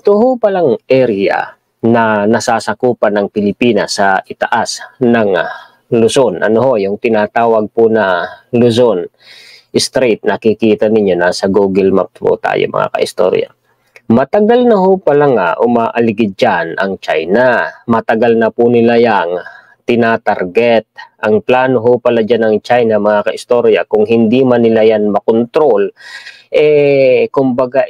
Ito ho palang area na nasasakupan ng Pilipinas sa itaas ng Luzon. Ano ho, yung tinatawag po na Luzon Strait. Nakikita ninyo, nasa Google Map po tayo mga kaistorya. Matagal na ho palang umaaligid dyan ang China. Matagal na po nila yang tinatarget. Ang plano ho pala dyan ng China mga kaistorya, kung hindi man nila yan makontrol, kumbaga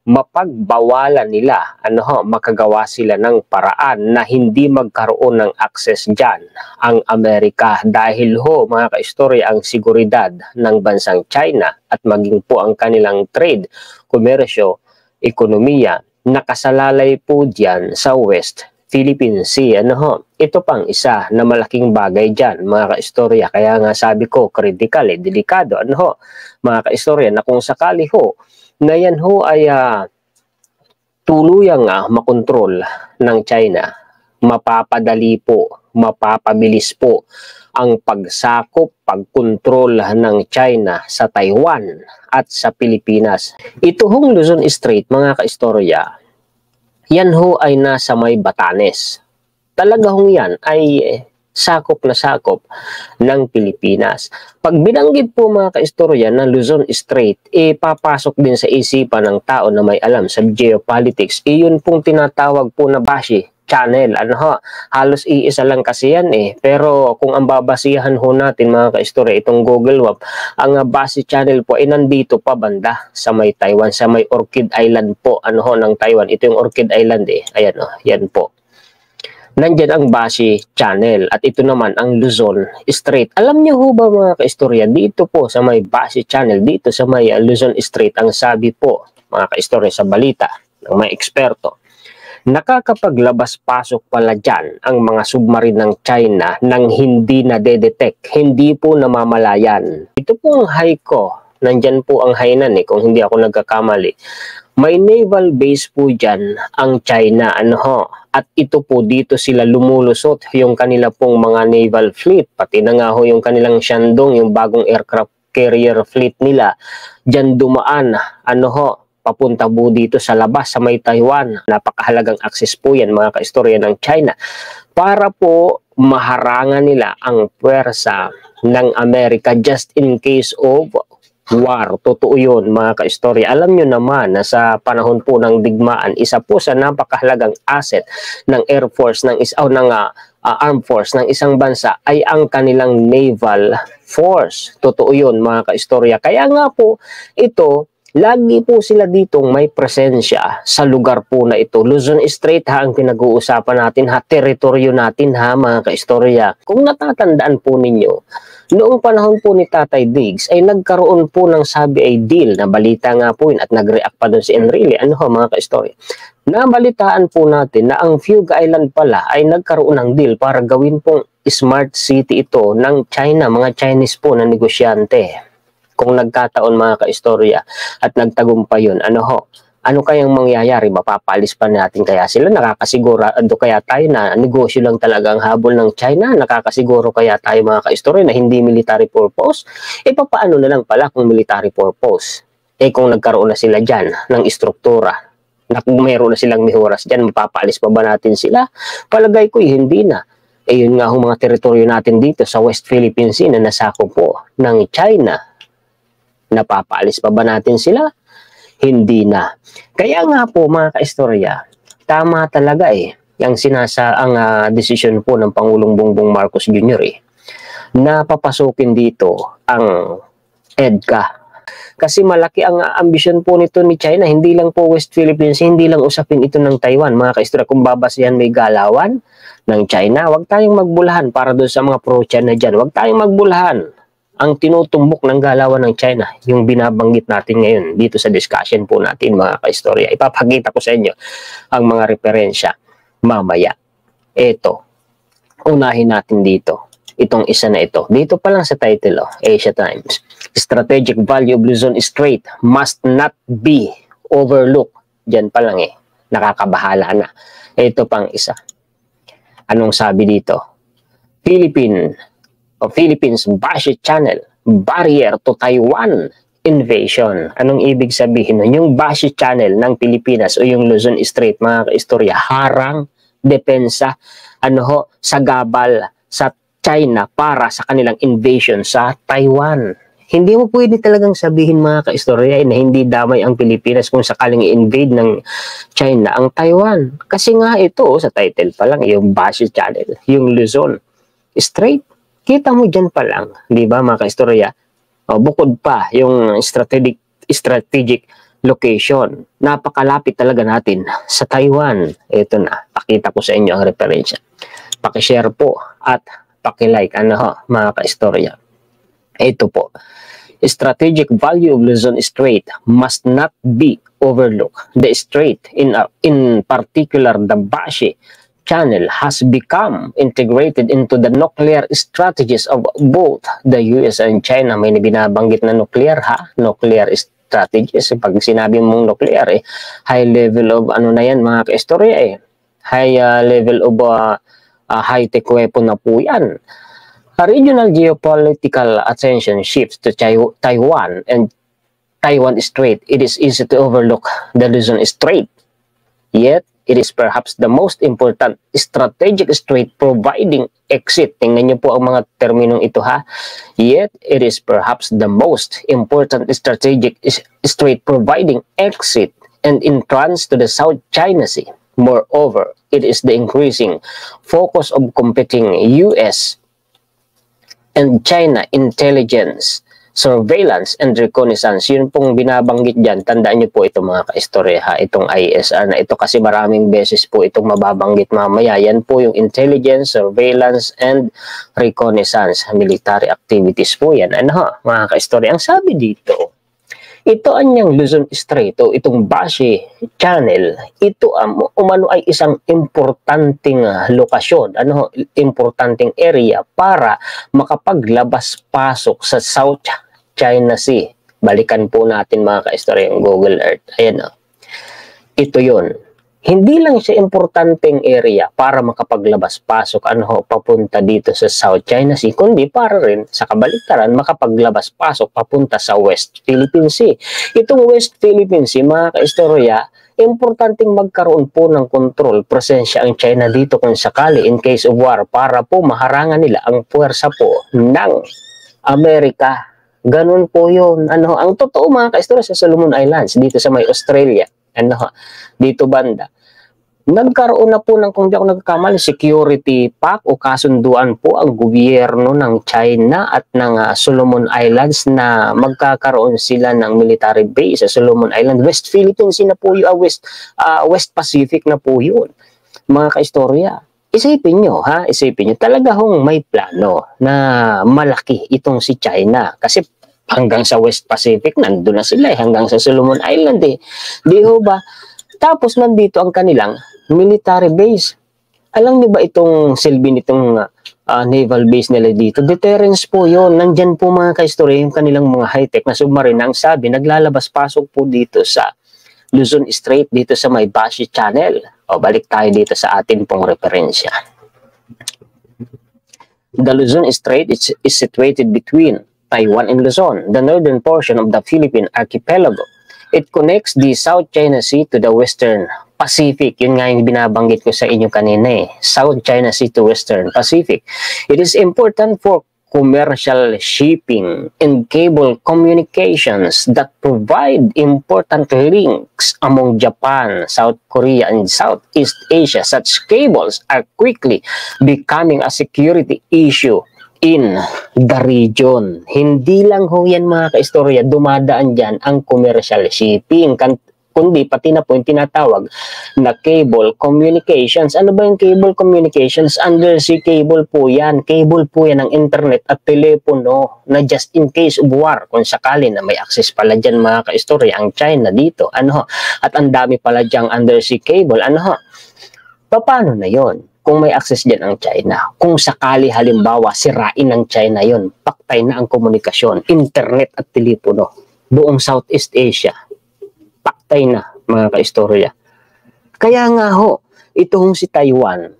mapagbawalan nila, makagawa sila ng paraan na hindi magkaroon ng access dyan ang Amerika, dahil ho mga kaistorya, ang seguridad ng bansang China at maging po ang kanilang trade, komersyo, ekonomiya, nakasalalay po dyan sa West Philippine Sea. Ito pang isa na malaking bagay dyan mga kaistorya, kaya nga sabi ko critical, delikado mga kaistorya, na kung sakali ho na yan ho ay tuluyang makontrol ng China, mapapadali po, mapapabilis po ang pagsakop, pagkontrol ng China sa Taiwan at sa Pilipinas. Ito hong Luzon Strait mga kaistorya, yan ho ay nasa may Batanes. Talaga hong yan ay sakop na sakop ng Pilipinas. Pag binanggit po mga kaistorya na Luzon Strait, papasok din sa isipan ng tao na may alam sa geopolitics. Iyon pong tinatawag po na Bashi Channel. Halos iisa lang kasi yan Pero kung ang babasihan ho natin mga kaistorya, itong Google Map, ang Bashi Channel po ay nandito pa banda sa may Taiwan, sa may Orchid Island po ng Taiwan. Ito yung Orchid Island Ayan yan po. Nandiyan ang Bashi Channel at ito naman ang Luzon Strait. Alam niyo ho ba mga kaistorya, dito po sa may Bashi Channel, dito sa may Luzon Strait, ang sabi po mga kaistorya sa balita ng mga eksperto, nakakapaglabas-pasok pala dyan ang mga submarine ng China nang hindi na-detect, hindi po namamalayan. Ito po ang high ko, nandyan po ang Hainan kung hindi ako nagkakamali. May naval base po dyan ang China, at ito po dito sila lumulusot yung kanila pong mga naval fleet, pati na nga ho yung kanilang Shandong, yung bagong aircraft carrier fleet nila, dyan dumaan, papunta po dito sa labas, sa may Taiwan. Napakahalagang access po yan mga kaistorya ng China, para po maharangan nila ang puwersa ng Amerika just in case of war. Totoo yun mga kaistorya. Alam nyo naman na sa panahon po ng digmaan, isa po sa napakahalagang asset ng Air Force ng Armed Force ng isang bansa ay ang kanilang naval force. Totoo yun mga kaistorya. Kaya nga po ito, lagi po sila ditong may presensya sa lugar po na ito. Luzon Strait ang pinag-uusapan natin teritoryo natin mga kaistorya. Kung natatandaan po ninyo, noong panahon po ni Tatay Diggs ay nagkaroon po ng sabi ay deal, na balita nga po yun at nag-react pa doon si Enrile, mga kaistorya. Nabalitaan po natin na ang Fugue Island pala ay nagkaroon ng deal para gawin pong smart city ito ng China, mga Chinese po na negosyante. Kung nagkataon mga kaistorya at nagtagumpay yun, ano kayang mangyayari? Mapapalis pa natin kaya sila? Nakakasigurado kaya tayo na negosyo lang talaga ang habol ng China? Nakakasiguro kaya tayo mga kaistorya na hindi military purpose? Papaano na lang pala kung military purpose? Kung nagkaroon na sila dyan ng istruktura, na kung mayroon na silang mihuras dyan, mapapalis pa ba natin sila? Palagay ko hindi na. Yun nga mga teritoryo natin dito sa West Philippine Sea na nasakop po ng China. Napapaalis pa ba natin sila? Hindi na. Kaya nga po mga kaistorya, tama talaga ang desisyon po ng Pangulong Bongbong Marcos Jr. Na papasukin dito ang EDCA. Kasi malaki ang ambisyon po nito ni China, hindi lang po West Philippines, hindi lang usapin ito ng Taiwan. Mga kaistorya, kung babasihan may galawan ng China, huwag tayong magbulahan para doon sa mga pro-China dyan. Huwag tayong magbulahan. Ang tinutumbok ng galawan ng China, yung binabanggit natin ngayon dito sa discussion po natin mga kaistorya. Ipapakita ko sa inyo ang mga referensya mamaya. Ito, unahin natin dito. Itong isa na ito. Dito pa lang sa title, Asia Times. Strategic value of Luzon Strait must not be overlooked. Diyan pa lang nakakabahala na. Ito pang isa. Anong sabi dito? Philippines Bashi Channel barrier to Taiwan invasion. Anong ibig sabihin nun? Yung Bashi Channel ng Pilipinas o yung Luzon Strait, mga kaistorya, harang, depensa, sagabal sa China para sa kanilang invasion sa Taiwan. Hindi mo pwede talagang sabihin, mga kaistorya, na hindi damay ang Pilipinas kung sakaling i-invade ng China ang Taiwan. Kasi nga ito, sa title pa lang, yung Bashi Channel, yung Luzon Strait. Kita mo dyan pa lang, di ba, mga kaistorya? Bukod pa yung strategic location. Napakalapit talaga natin sa Taiwan. Ito na, pakita ko sa inyo ang referensya. Pakishare po at pakilike, mga kaistorya. Ito po. Strategic value of Luzon Strait must not be overlooked. The strait, in particular the Bashi Channel, has become integrated into the nuclear strategies of both the US and China. May binabanggit na nuclear, nuclear strategies. Pag sinabi mong nuclear, high level of na yan, mga kaistorya, high level of high-tech weapon na po yan. A regional geopolitical attention shifts to Taiwan and Taiwan Strait. It is easy to overlook the Luzon Strait. Yet, it is perhaps the most important strategic strait providing exit. Tingnan niyo po ang mga terminong ito, Yet, it is perhaps the most important strategic strait providing exit and entrance to the South China Sea. Moreover, it is the increasing focus of competing US and China intelligence, surveillance, and reconnaissance. Yun pong binabanggit dyan. Tandaan nyo po ito, mga kaistorya, itong ISR na ito, kasi maraming beses po itong mababanggit mamaya. Yan po yung intelligence, surveillance, and reconnaissance. Military activities po yan. Mga kaistorya, ang sabi dito, ito anyang Luzon Strait o itong Bashi Channel, ito umano ay isang importanteng lokasyon, importanteng area para makapaglabas-pasok sa South China Sea. Balikan po natin, mga kaistorya, yung Google Earth. Ayan, ito yun. Hindi lang siya importanteng area para makapaglabas-pasok papunta dito sa South China Sea, kundi para rin sa kabaliktaran makapaglabas-pasok papunta sa West Philippine Sea. Itong West Philippine Sea, mga kaistorya, importanteng magkaroon po ng control, presensya ang China dito kung sakali in case of war para po maharangan nila ang puwersa po ng Amerika. Ganun po yun. Ang totoo, mga kaistorya, sa Solomon Islands, dito sa may Australia, dito banda, nagkaroon na po ng, kung di ako nagkakamali, security pact o kasunduan po ang gobyerno ng China at ng Solomon Islands na magkakaroon sila ng military base sa Solomon Island. West Philippines na po yun, West Pacific na po yun, mga kaistorya. Isipin nyo, isipin nyo, talaga hong may plano na malaki itong si China, kasi hanggang sa West Pacific, nandun na sila hanggang sa Solomon Island Di ho ba? Tapos nandito ang kanilang military base. Alam niyo ba itong silbi nitong naval base nila dito? Deterrence po yun. Nandyan po, mga kaistorya, yung kanilang mga high-tech na submarine. Ang sabi, naglalabas-pasok po dito sa Luzon Strait, dito sa may Bashi Channel. Balik tayo dito sa atin pong referensya. The Luzon Strait is situated between Taiwan and Luzon, the northern portion of the Philippine archipelago. It connects the South China Sea to the Western Pacific. Yun nga yung binabanggit ko sa inyo kanina South China Sea to Western Pacific. It is important for commercial shipping and cable communications that provide important links among Japan, South Korea, and Southeast Asia. Such cables are quickly becoming a security issue in the region. Hindi lang ho yan, mga kaistorya, dumadaan dyan ang commercial shipping, kundi pati na po yung tinatawag na cable communications. Ano ba yung cable communications? Undersea cable po yan. Cable po yan ng internet at telepono na just in case of war. Kung sakali na may access pala dyan, mga kaistorya, ang China dito. At ang dami pala dyang undersea cable. Paano na yon? Kung may access dyan ang China, kung sakali halimbawa sirain ng China yon, paktay na ang komunikasyon, internet at telepono, buong Southeast Asia, paktay na, mga kaistorya. Kaya nga ho, itong si Taiwan,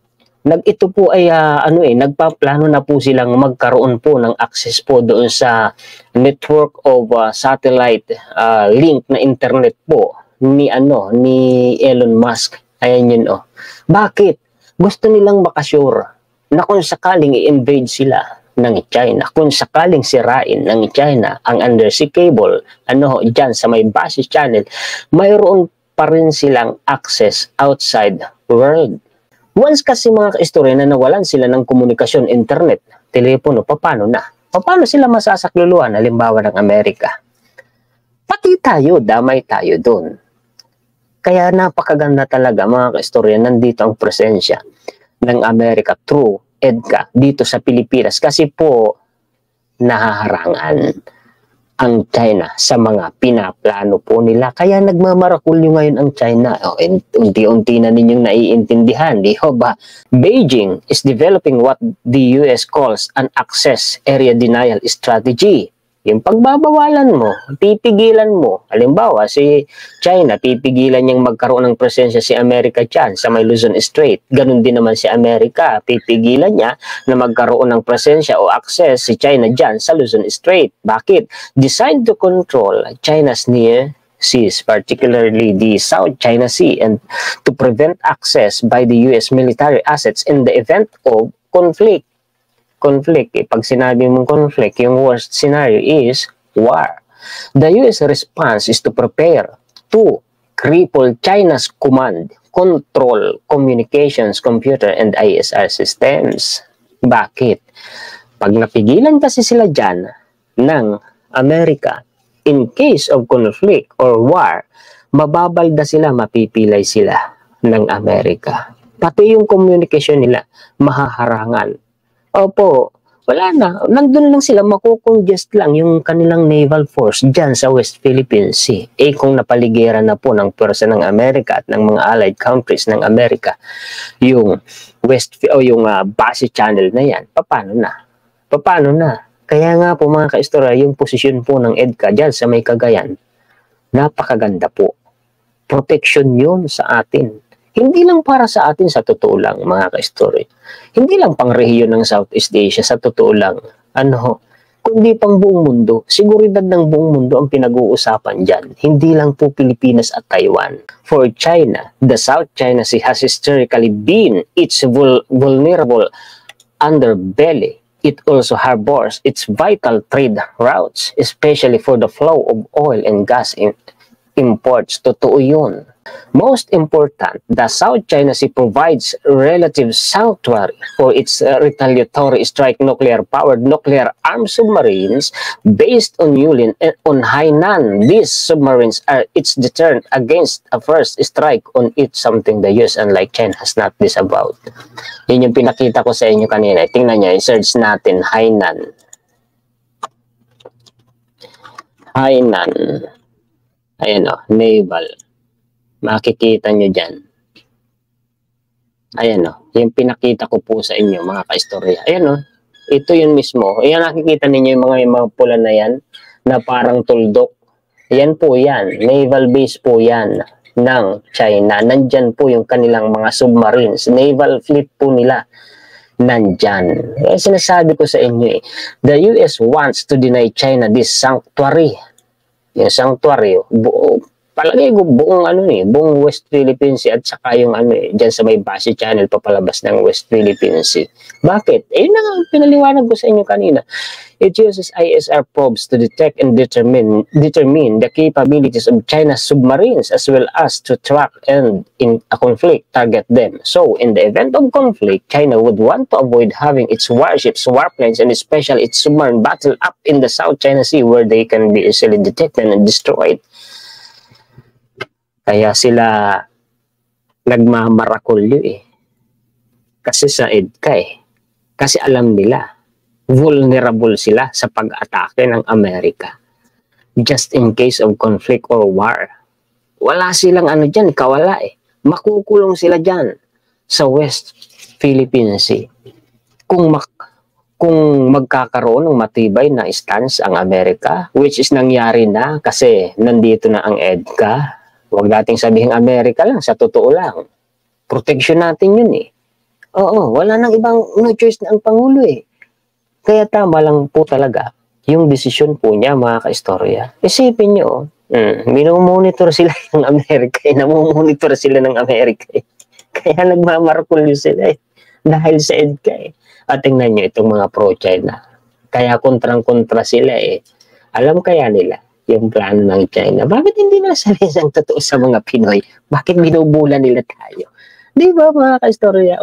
Ito po ay nagpaplano na po silang magkaroon po ng access po doon sa network of satellite link na internet po ni Elon Musk. Ayan yun oh. Bakit? Gusto nilang makasure na kung sakaling i-invade sila ng China, kung sakaling sirain ng China ang undersea cable, dyan sa may base channel, mayroon pa rin silang access outside world. Once kasi mga kaistorya na nawalan sila ng komunikasyon, internet, telepono, paano na? Paano sila masasakluluan, halimbawa ng Amerika? Pati tayo, damay tayo doon. Kaya napakaganda talaga mga kaistorya, nandito ang presensya ng Amerika through EDCA dito sa Pilipinas kasi po nahaharangan ang China sa mga pinaplano po nila. Kaya nagmamarakulyo ngayon ang China. Unti-unti na ninyong naiintindihan, di ba? Beijing is developing what the US calls an access area denial strategy. Yung pagbabawalan mo, pipigilan mo. Halimbawa, si China, pipigilan niyang magkaroon ng presensya si Amerika dyan sa may Luzon Strait. Ganun din naman si Amerika, pipigilan niya na magkaroon ng presensya o access si China dyan sa Luzon Strait. Bakit? Designed to control China's near seas, particularly the South China Sea, and to prevent access by the US military assets in the event of conflict. Pag sinabi mong conflict, yung worst scenario is war. The US response is to prepare to cripple China's command, control, communications, computer, and ISR systems. Bakit? Pag napigilan kasi sila dyan ng Amerika, in case of conflict or war, mababalda sila, mapipilay sila ng Amerika. Pati yung communication nila, mahaharangan. Opo, wala na. Nandun lang sila, makukongest lang yung kanilang naval force dyan sa West Philippine Sea. Kung napaligiran na po ng pwersa ng Amerika at ng mga allied countries ng Amerika, yung base channel na yan, paano na? Kaya nga po mga kaistorya, yung posisyon po ng EDCA dyan sa may Cagayan, napakaganda po. Protection yun sa atin. Hindi lang para sa atin, sa totoo lang mga ka-story. Hindi lang pang rehiyon ng Southeast Asia, sa totoo lang. Kundi pang buong mundo. Seguridad ng buong mundo ang pinag-uusapan dyan. Hindi lang po Pilipinas at Taiwan. For China, the South China Sea has historically been its vulnerable underbelly. It also harbors its vital trade routes, especially for the flow of oil and gas imports. Totoo yun. Most important, the South China Sea provides relative sanctuary for its retaliatory strike nuclear-powered nuclear-armed submarines based on Yulin and on Hainan. These submarines are its deterrent against a first strike on it, something the US, unlike China, has not disavowed. Yun yung pinakita ko sa inyo kanina. Tingnan nyo, i-search natin, Hainan. Ayan o, naval. Makikita nyo dyan. Ayan o, yung pinakita ko po sa inyo mga kaistorya. Ayan o, ito yun mismo. Ayan, nakikita ninyo yung mga pula na yan na parang tuldok. Yan po yan. Naval base po yan ng China. Nandyan po yung kanilang mga submarines. Naval fleet po nila. Nandyan. Sinasabi ko sa inyo the US wants to deny China this sanctuary. Yung sanctuary, palagay ko buong West Philippine Sea at saka yung dyan sa may base channel papalabas ng West Philippine Sea. Bakit? Na nga, pinaliwanag ko sa inyo kanina. It uses ISR probes to detect and determine the capabilities of China's submarines as well as to track and in a conflict target them. So, in the event of conflict, China would want to avoid having its warships, warplanes, and especially its submarine battle up in the South China Sea where they can be easily detected and destroyed. Kaya sila nagmamarakulyo Kasi sa EDCA Kasi alam nila, vulnerable sila sa pag-atake ng Amerika. Just in case of conflict or war. Wala silang dyan, kawala Makukulong sila dyan sa West Philippine Sea. Kung magkakaroon ng matibay na stance ang Amerika, which is nangyari na kasi nandito na ang EDCA. Huwag nating sabihin Amerika lang, sa totoo lang. Protection natin yun Oo, wala nang ibang no choice na ang Pangulo eh. Kaya tama lang po talaga yung desisyon po niya, mga kaistorya. Isipin nyo, minomonitor sila ng Amerika, namomonitor sila ng Amerika. Kaya nagmamarkulyo sila dahil sa EDCA At tingnan nyo itong mga pro-China. Kaya kontrang-kontra sila Alam kaya nila yung plano ng China. Bakit hindi na sabihin ang totoo sa mga Pinoy? Bakit binubula nila tayo? Di ba mga kaistorya?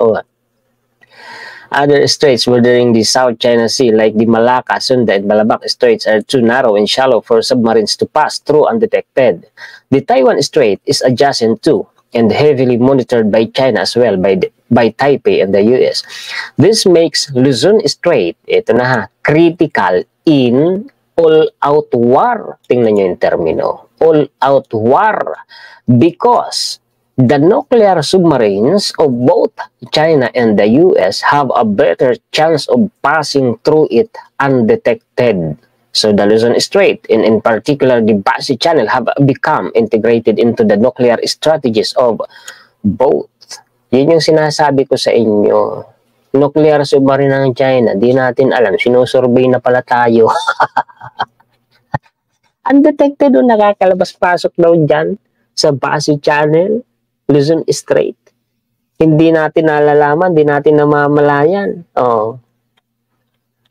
Other straits bordering the South China Sea like the Malacca, Sunda, and Balabac Straits are too narrow and shallow for submarines to pass through undetected. The Taiwan Strait is adjacent to and heavily monitored by China as well by Taipei and the US. This makes Luzon Strait, ito na critical in all-out war. Tingnan nyo yung termino. All-out war. Because the nuclear submarines of both China and the US have a better chance of passing through it undetected. So the Luzon Strait, and in particular the Basi Channel, have become integrated into the nuclear strategies of both. Yun yung sinasabi ko sa inyo. Nuclear submarine ng China, di natin alam, sinusurvey na pala tayo. Undetected o nakakalabas-pasok daw dyan sa Basi Channel, Luzon Strait. Hindi natin nalalaman, di natin namamalayan.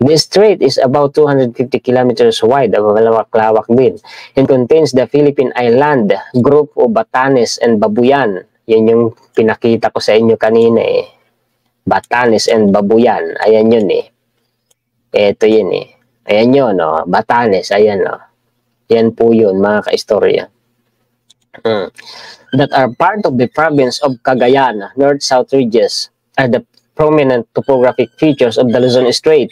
The strait is about 250 kilometers wide, malawak-lawak din, and contains the Philippine Island group of Batanes and Babuyan. Yan yung pinakita ko sa inyo kanina Batanes and Babuyan. Ayan yun Ito yun Ayan yun, Batanes, ayan Yan po yun, mga kaistorya. That are part of the province of Cagayan, north-south ridges, are the prominent topographic features of the Luzon Strait.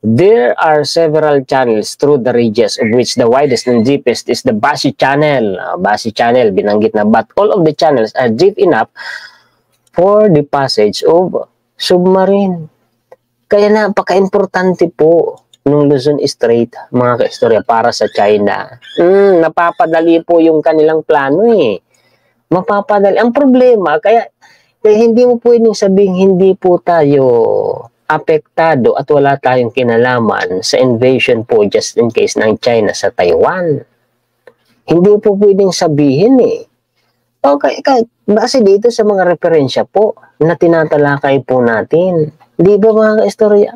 There are several channels through the ridges, of which the widest and deepest is the Basi Channel. Basi Channel, binanggit na. But all of the channels are deep enough for the passage of submarine. Kaya napaka-importante po ng Luzon Strait, mga kaistorya, para sa China. Napapadali po yung kanilang plano Mapapadali. Ang problema, kaya hindi mo pwedeng sabing hindi po tayo apektado at wala tayong kinalaman sa invasion po just in case ng China sa Taiwan. Hindi po pwedeng sabihin Okay, base dito sa mga referensya po na tinatalakay po natin. Di ba mga kaistorya?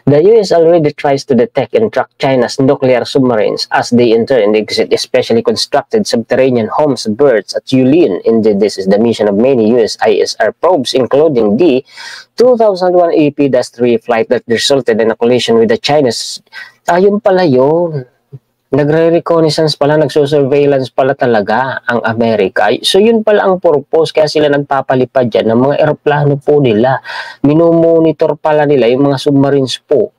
The US already tries to detect and track China's nuclear submarines as they enter and exit, especially constructed subterranean homes and berths at Yulin. Indeed, this is the mission of many US ISR probes, including the 2001 EP-3 flight that resulted in a collision with the Chinese. Ayun pala yun. Nagre-reconnaissance pala, nagsusurveillance pala talaga ang Amerika. So yun pala ang purpose, kaya sila nagpapalipad dyan ng mga eroplano po nila. Minomonitor pala nila yung mga submarines po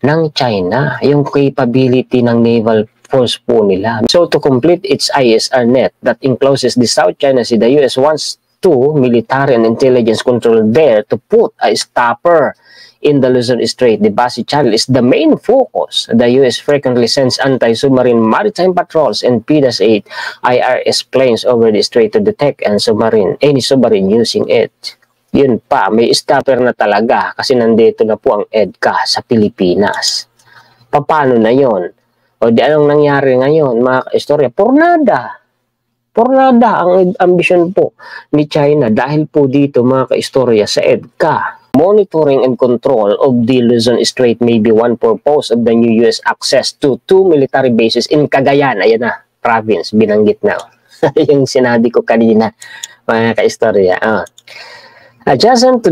ng China, yung capability ng naval force po nila. So to complete its ISR net that encloses the South China Sea, the US wants to military and intelligence control there to put a stopper in the Luzon Strait. The Basi Channel is the main focus. The US frequently sends anti-submarine maritime patrols and PDAS-8 IRS planes over the strait to detect any submarine using it. Yun pa, may stopper na talaga kasi nandito na po ang EDCA sa Pilipinas. Paano na yon? O di anong nangyari ngayon, mga kaistorya? Pornada ang ambisyon po ni China dahil po dito, mga kaistorya, sa EDCA. Monitoring and control of the Luzon Strait may be one purpose of the new US access to 2 military bases in Cagayan. Ayan na, province, binanggit na. Yung sinabi ko kanina, mga kaistorya. Adjacent to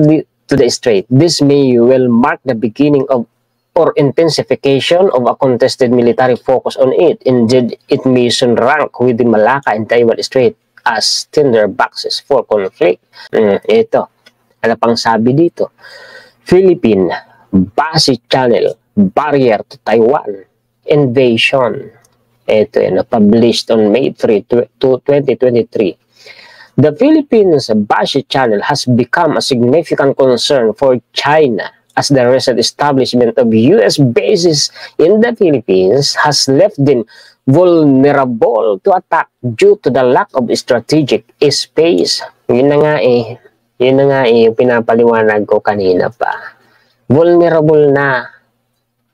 the strait, this may well mark the beginning of or intensification of a contested military focus on it. Indeed, it may soon rank with the Malacca and Taiwan Strait as tinderboxes for conflict. Ito. Ano pang sabi dito? Philippine Basi Channel barrier to Taiwan invasion. Ito published on May 3, 2023. The Philippines Basi Channel has become a significant concern for China as the recent establishment of US bases in the Philippines has left them vulnerable to attack due to the lack of strategic space. Yun na nga Yun na nga yung pinapaliwanag ko kanina pa. Vulnerable na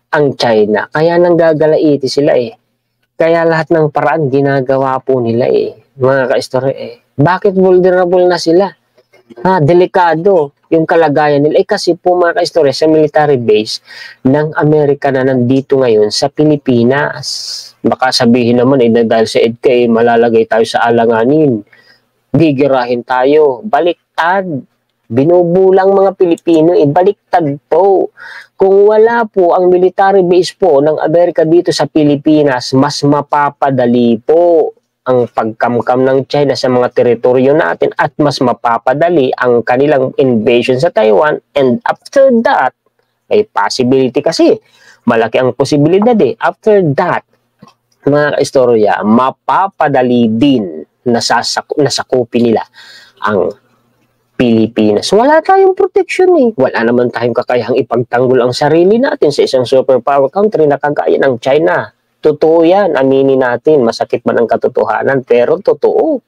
ang China. Kaya nanggagalaiti sila Kaya lahat ng paraan ginagawa po nila mga ka-istorya Bakit vulnerable na sila? Delikado yung kalagayan nila. Kasi po mga ka-istorya, sa military base ng Amerika na nandito ngayon sa Pilipinas. Baka sabihin naman dahil sa EDCA malalagay tayo sa alanganin. Gigirahin tayo. Baliktad. Binubulang mga Pilipino, baliktad po. Kung wala po ang military base po ng Amerika dito sa Pilipinas, mas mapapadali po ang pagkamkam ng China sa mga teritoryo natin at mas mapapadali ang kanilang invasion sa Taiwan. And after that, may possibility kasi. Malaki ang posibilidad After that, mga kaistorya, mapapadali din nasakupin nila ang Pilipinas. Wala tayong protection Wala naman tayong kakayahang ipagtanggol ang sarili natin sa isang superpower country na kagaya ng China. Totoo yan, aminin natin. Masakit man ang katotohanan, pero totoo.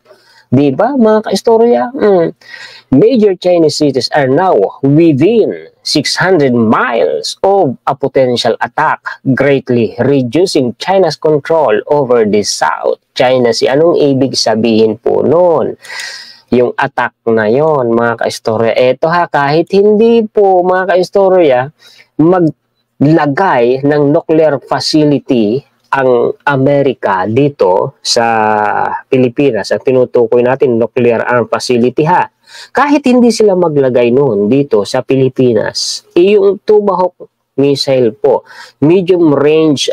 Diba, mga kaistorya? Major Chinese cities are now within 600 miles of a potential attack, greatly reducing China's control over the South China Sea. Anong ibig sabihin po nun? Yung attack na yon mga kaistorya. Eto kahit hindi po mga kaistorya maglagay ng nuclear facility ang Amerika dito sa Pilipinas, ang tinutukoy natin nuclear arm facility kahit hindi sila maglagay noon dito sa Pilipinas, yung Tomahawk missile po, medium range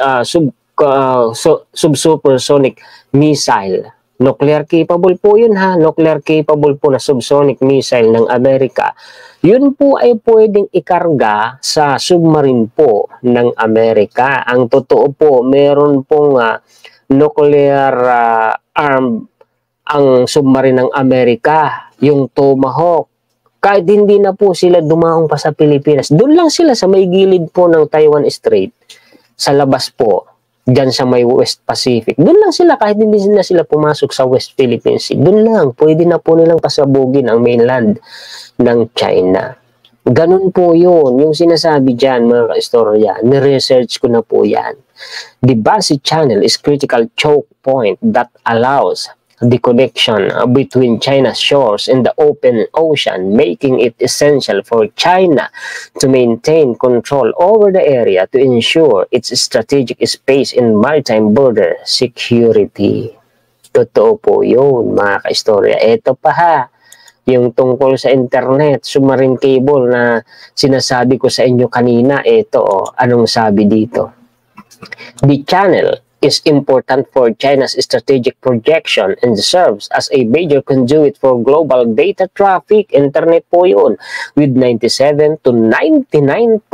subsupersonic missile, nuclear capable po yun nuclear capable po na subsonic missile ng Amerika. Yun po ay pwedeng ikarga sa submarine po ng Amerika. Ang totoo po, meron pong nuclear arm ang submarine ng Amerika, yung Tomahawk. Kahit hindi na po sila dumaong pa sa Pilipinas, doon lang sila sa may gilid po ng Taiwan Strait, sa labas po. Diyan sa may West Pacific. Doon lang sila, kahit hindi na sila pumasok sa West Philippine Sea. Doon lang, pwede na po nilang pasabugin ang mainland ng China. Ganun po yun. Yung sinasabi dyan, mga kaistorya, niresearch ko na po yan. The Basi Channel is critical choke point that allows the connection between China's shores and the open ocean, making it essential for China to maintain control over the area to ensure its strategic space and maritime border security. Totoo po yun, mga kaistorya. Ito pa yung tungkol sa internet, submarine cable na sinasabi ko sa inyo kanina, ito anong sabi dito? The channel is important for China's strategic projection and serves as a major conduit for global data traffic. Internet po yun, with 97 to 99%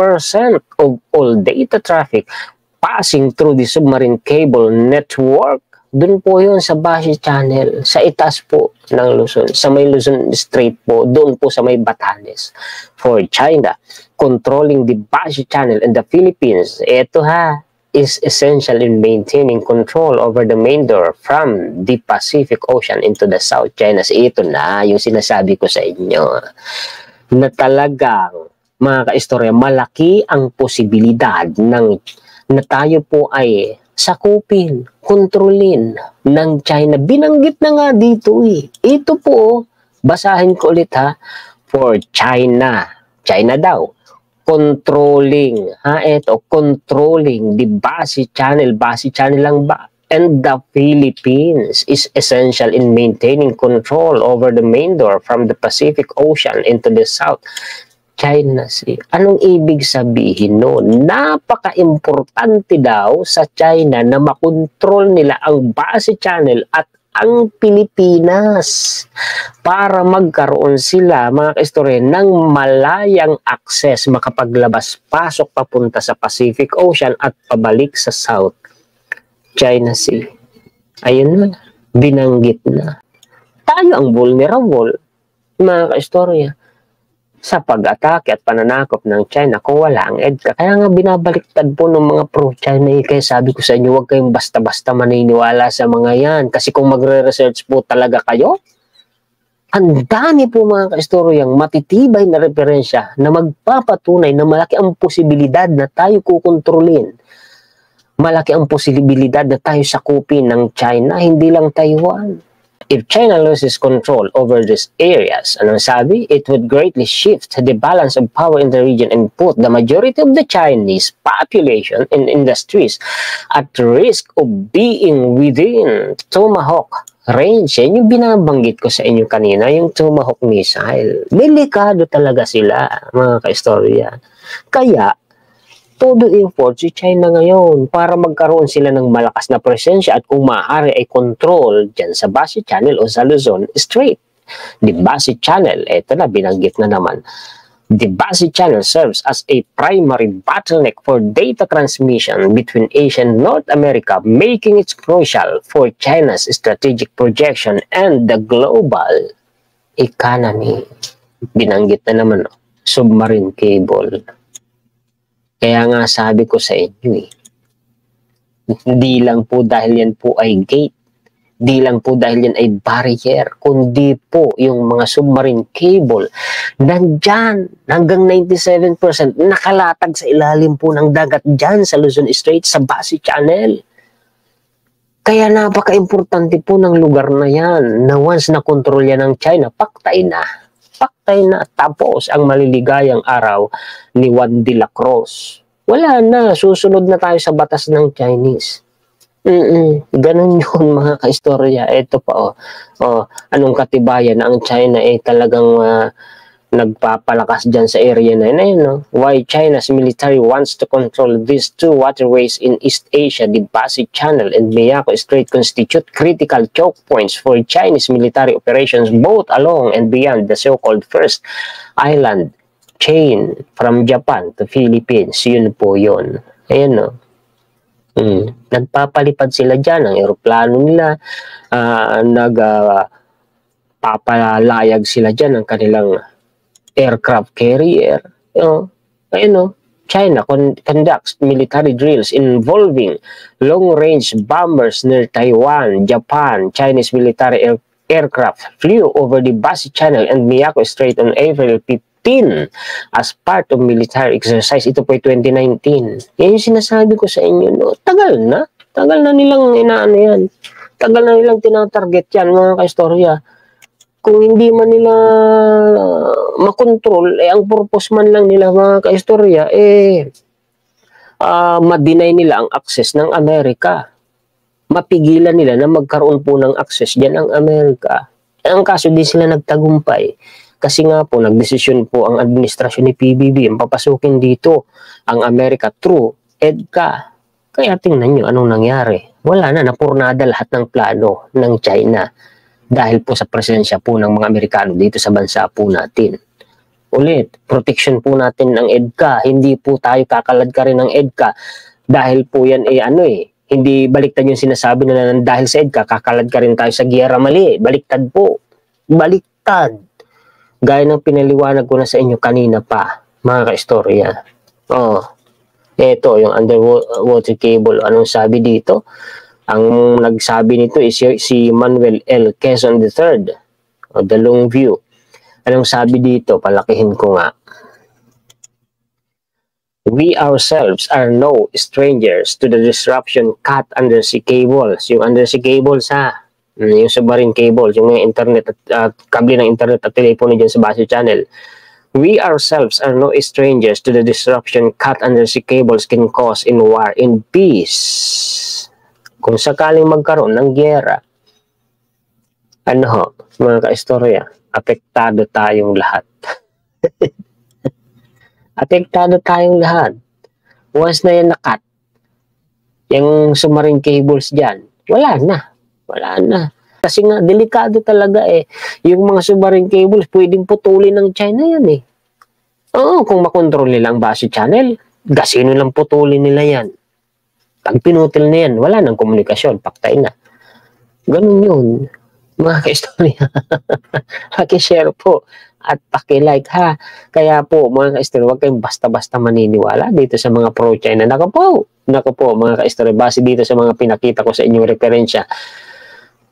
of all data traffic passing through the submarine cable network. Doon po yun sa Basi Channel, sa itaas po ng Luzon, sa may Luzon Strait po, doon po sa may Batanes. For China, controlling the Basi Channel in the Philippines, eto is essential in maintaining control over the main door from the Pacific Ocean into the South China Sea. Ito na yung sinasabi ko sa inyo na talagang mga kaistorya, malaki ang posibilidad na tayo po ay sakupin, kontrolin ng China. Binanggit na nga dito Ito po, basahin ko ulit for China. China daw. Controlling, controlling the Basi Channel lang ba? And the Philippines is essential in maintaining control over the main door from the Pacific Ocean into the South China Sea. Anong ibig sabihin noon? Napaka-importante daw sa China na makontrol nila ang Basi Channel at ang Pilipinas para magkaroon sila, mga kaistorya, ng malayang access, makapaglabas-pasok papunta sa Pacific Ocean at pabalik sa South China Sea. Ayun na, binanggit na. Tayo ang vulnerable, mga kaistorya, sa pag-atake at pananakop ng China kung wala ang EDCA. Kaya nga binabaliktad po ng mga pro-China kaya sabi ko sa inyo, huwag kayong basta-basta maniniwala sa mga yan. Kasi kung magre-research po talaga kayo, Ang dami po mga kaistoryang matitibay na referensya na magpapatunay na malaki ang posibilidad na tayo kukontrolin. Malaki ang posibilidad na tayo sakupin ng China, hindi lang Taiwan. If China loses control over these areas, anong sabi? It would greatly shift the balance of power in the region and put the majority of the Chinese population and industries at risk of being within Tomahawk range. Yan yung binabanggit ko sa inyo kanina, yung Tomahawk missile. Delikado talaga sila, mga kaistorya. Kaya, todo effort si China ngayon para magkaroon sila ng malakas na presensya at kung maaari ay control dyan sa Basi Channel o sa Luzon Strait. The Basi Channel, eto na, binanggit na naman. The Basi Channel serves as a primary bottleneck for data transmission between Asia and North America, making it crucial for China's strategic projection and the global economy. Binanggit na naman, submarine cable. Kaya nga sabi ko sa inyo hindi lang po dahil yan po ay gate, di lang po dahil yan ay barrier, kundi po yung mga submarine cable nandyan hanggang 97% nakalatag sa ilalim po ng dagat dyan sa Luzon Strait, sa Basi Channel. Kaya napaka-importante po ng lugar na yan na once na kontrol yan ng China, paktay na. Paktay na, tapos ang maliligayang araw ni Juan de la Cruz. Wala na, susunod na tayo sa batas ng Chinese. Ganun yun mga kaistorya. Ito pa anong katibayan na ang China talagang nagpapalakas dyan sa area na yun. Why China's military wants to control these two waterways in East Asia, the Basi Channel and Miyako Strait constitute critical choke points for Chinese military operations both along and beyond the so-called first island chain from Japan to Philippines. Yun po yun. Ayan nagpapalipad sila dyan ng eroplano nila, nagpapalayag sila dyan ng kanilang aircraft carrier. China conducts military drills involving long-range bombers near Taiwan, Japan. Chinese military aircraft flew over the Basi Channel and Miyako Strait on April 15 as part of military exercise. Ito po ay 2019. Yan yung sinasabi ko sa inyo. Tagal na nilang inaano yan. Tagal na nilang tinatarget yan, mga kaistorya. Kung hindi man nila makontrol, ang purpose man lang nila mga kaistorya, ma-deny nila ang access ng Amerika. Mapigilan nila na magkaroon po ng access dyan ang Amerika. Ang kaso di sila nagtagumpay. Kasi nga po, nagdesisyon po ang administrasyon ni PBB, ang papasukin dito ang Amerika through EDCA. Kaya tingnan nyo anong nangyari. Wala na, napurnada lahat ng plano ng China. Dahil po sa presensya po ng mga Amerikano dito sa bansa po natin. Ulit, protection po natin ng EDCA. Hindi po tayo kakalad ka rin ng EDCA. Dahil po yan hindi baliktad yung sinasabi na dahil sa EDCA, kakalad ka rin tayo sa giyera. Mali, baliktad po. Baliktad. Gaya ng pinaliwanag ko na sa inyo kanina pa, mga kaistorya. Ito, yung underwater cable. Anong sabi dito? Ang nagsabi nito is si Manuel L. Quezon III, The Long View. Anong sabi dito? Palakihin ko nga. We ourselves are no strangers to the disruption cut undersea cables. Yung undersea cables yung submarine cables, yung internet at kable ng internet at telepono dyan sa Basi Channel. We ourselves are no strangers to the disruption cut undersea cables can cause in war and peace. Kung sakaling magkaroon ng gyera, mga kaistorya, apektado tayong lahat. Apektado tayong lahat. Once na yan nakat, yung submarine cables dyan, wala na. Kasi nga, delikado talaga Yung mga submarine cables, pwedeng putulin ng China yan kung makontrol nila ang Basi Channel, gasino lang putulin nila yan. Pag pinutil na yan, wala nang komunikasyon, paktay na. Ganun yun, mga kaistorya. Paki-share po at paki-like Kaya po, mga kaistorya, huwag kayong basta-basta maniniwala dito sa mga pro-China. Naku po, mga kaistorya, base dito sa mga pinakita ko sa inyong referensya.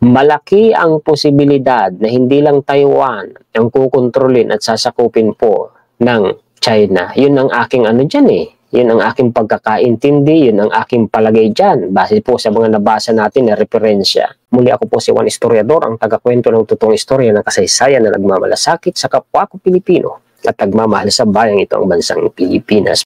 malaki ang posibilidad na hindi lang Taiwan ang kukontrolin at sasakupin po ng China. Yun ang aking ano dyan eh. Yun ang aking pagkakaintindi, yun ang aking palagay dyan, base po sa mga nabasa natin na referensya. Muli ako po si Juan Historiador, ang tagakwento ng totoong istorya ng kasaysayan na nagmamalasakit sa kapwa ko Pilipino at nagmamahal sa bayang ito ang bansang Pilipinas.